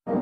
பூப்பாலை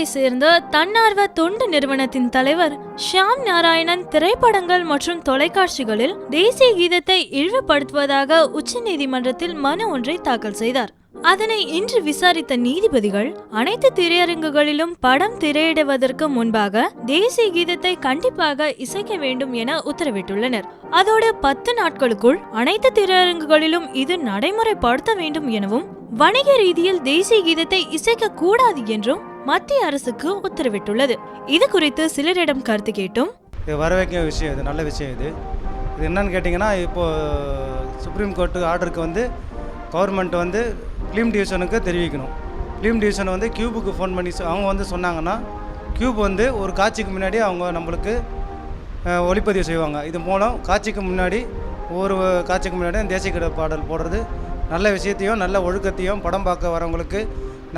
சேர்ந்த தன்னார்வ தொண்டு நிறுவனத்தின் தலைவர் ஷியாம் நாராயணன் திரைப்படங்கள் மற்றும் தொலைக்காட்சிகளில் தேசிய கீதத்தை இழிவுபடுத்துவதாக உச்சநீதிமன்றத்தில் மனு ஒன்றை தாக்கல் செய்தார். அதனை இன்று விசாரித்த நீதிபதிகள் அனைத்து திரையரங்குகளிலும் படம் திரையிடுவதற்கு முன்பாக தேசிய கீதத்தை கண்டிப்பாக இசைக்க வேண்டும் என உத்தரவிட்டுள்ளனர். அதோடு 10 நாட்களுக்குள் அனைத்து திரையரங்குகளிலும் இது நடைமுறைப்படுத்த வேண்டும் எனவும் வணிக ரீதியில் தேசிய கீதத்தை இசைக்க கூடாது என்றும் மத்திய அரசுக்கு உத்தரவிட்டுள்ளது. இது குறித்து சிலரிடம் கருத்து கேட்டும் வரவேற்க விஷயம், இது நல்ல விஷயம். இது என்னன்னு கேட்டிங்கன்னா, இப்போது சுப்ரீம் கோர்ட்டு ஆர்டருக்கு கவர்மெண்ட் ஃபிலிம் டிவிஷனுக்கு தெரிவிக்கணும். ஃபிலிம் டிவிஷன் கியூபுக்கு ஃபோன் பண்ணி அவங்க சொன்னாங்கன்னா, கியூப் ஒரு காட்சிக்கு முன்னாடி அவங்க நம்மளுக்கு ஒளிப்பதிவு செய்வாங்க. இது மூலம் காட்சிக்கு முன்னாடி ஒவ்வொரு காட்சிக்கு முன்னாடி தேசிய கீத பாடல் போடுறது நல்ல விஷயத்தையும் நல்ல ஒழுக்கத்தையும் படம் பார்க்க வரவங்களுக்கு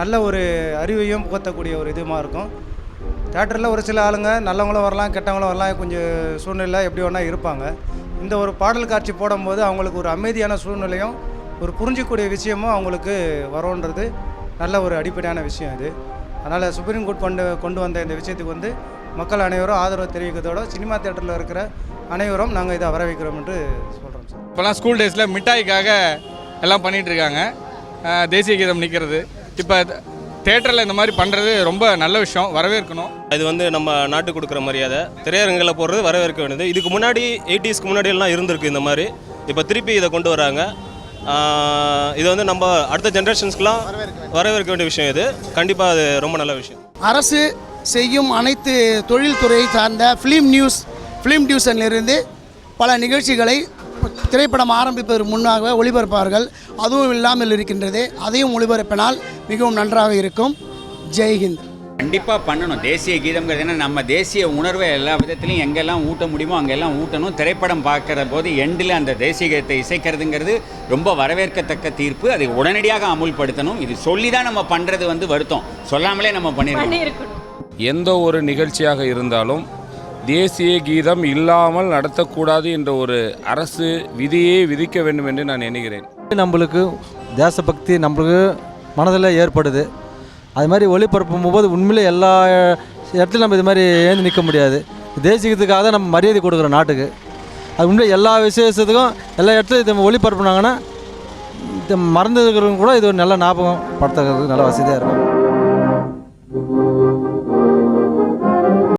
நல்ல ஒரு அறிவையும் புகத்தக்கூடிய ஒரு இதுமாக இருக்கும். தேட்டரில் ஒரு சில ஆளுங்க நல்லவங்களும் வரலாம், கெட்டவங்களும் வரலாம், கொஞ்சம் சூழ்நிலை எப்படி வேணா இருப்பாங்க. இந்த ஒரு பாடல் காட்சி போடும்போது அவங்களுக்கு ஒரு அமைதியான சூழ்நிலையும் ஒரு புரிஞ்சிக்கூடிய விஷயமும் அவங்களுக்கு வரும்ன்றது நல்ல ஒரு அடிப்படையான விஷயம் இது. அதனால் சுப்ரீம் கோர்ட் கொண்டு வந்த இந்த விஷயத்துக்கு மக்கள் அனைவரும் ஆதரவு தெரிவிக்கிறதோட சினிமா தேட்டரில் இருக்கிற அனைவரும் நாங்கள் இதை வரவேற்கிறோம் என்று சொல்கிறோம் சார். இப்போலாம் ஸ்கூல் டேஸில் மிட்டாய்க்காக எல்லாம் பண்ணிகிட்ருக்காங்க, தேசிய கீதம் நிற்கிறது. இப்போ தேட்டரில் இந்த மாதிரி பண்ணுறது ரொம்ப நல்ல விஷயம், வரவேற்கணும். இது நம்ம நாட்டுக்கு கொடுக்குற மரியாதை. திரையரங்கில் போடுறது வரவேற்க வேண்டியது. இதுக்கு முன்னாடி 80ஸ்க்கு முன்னாடி எல்லாம் இருந்திருக்கு இந்த மாதிரி. இப்போ திருப்பி இதை கொண்டு வராங்க. இது நம்ம அடுத்த ஜென்ரேஷன்ஸ்க்கெலாம் வரவேற்க வேண்டிய விஷயம். இது கண்டிப்பாக அது ரொம்ப நல்ல விஷயம். அரசு செய்யும் அனைத்து தொழில்துறை சார்ந்த ஃபிலிம் டிவிஷனிலிருந்து பல நிகழ்ச்சிகளை திரைப்படம் ஆரம்பிப்பதற்கு முன்னாக ஒளிபரப்பார்கள். அதுவும் இல்லாமல் இருக்கின்றது. அதையும் ஒளிபரப்பினால் மிகவும் நன்றாக இருக்கும். ஜெய்ஹிந்த். கண்டிப்பாக பண்ணணும். தேசிய கீதம்ங்கிறது ஏன்னா நம்ம தேசிய உணர்வை எல்லா விதத்துலையும் எங்கெல்லாம் ஊட்ட முடியுமோ அங்கெல்லாம் ஊட்டணும். திரைப்படம் பார்க்குற போது எண்டில் அந்த தேசிய கீதத்தை இசைக்கிறதுங்கிறது ரொம்ப வரவேற்கத்தக்க தீர்ப்பு. அதை உடனடியாக அமுல்படுத்தணும். இது சொல்லி தான் நம்ம பண்ணுறது வருத்தம், சொல்லாமலே நம்ம பண்ணியிருக்கோம். எந்த ஒரு நிகழ்ச்சியாக இருந்தாலும் தேசிய கீதம் இல்லாமல் நடத்தக்கூடாது என்ற ஒரு அரசு விதியை விதிக்க வேண்டும் என்று நான் எண்ணுகிறேன். நம்மளுக்கு தேசபக்தி நம்மளுக்கு மனதில் ஏற்படுது. அது மாதிரி ஒளிபரப்பும் போது உண்மையிலே எல்லா இடத்துலையும் நம்ம இது மாதிரி ஏந்து நிற்க முடியாது. தேசியத்துக்காக தான் நம்ம மரியாதை கொடுக்குறோம் நாட்டுக்கு. அது உண்மையிலே எல்லா விசேஷத்துக்கும் எல்லா இடத்துலையும் இதை ஒளிபரப்புனாங்கன்னா மறந்து இருக்கிறவங்க கூட இது ஒரு நல்ல ஞாபகம் படுத்துறதுக்கு நல்ல வசதியாக இருக்கும்.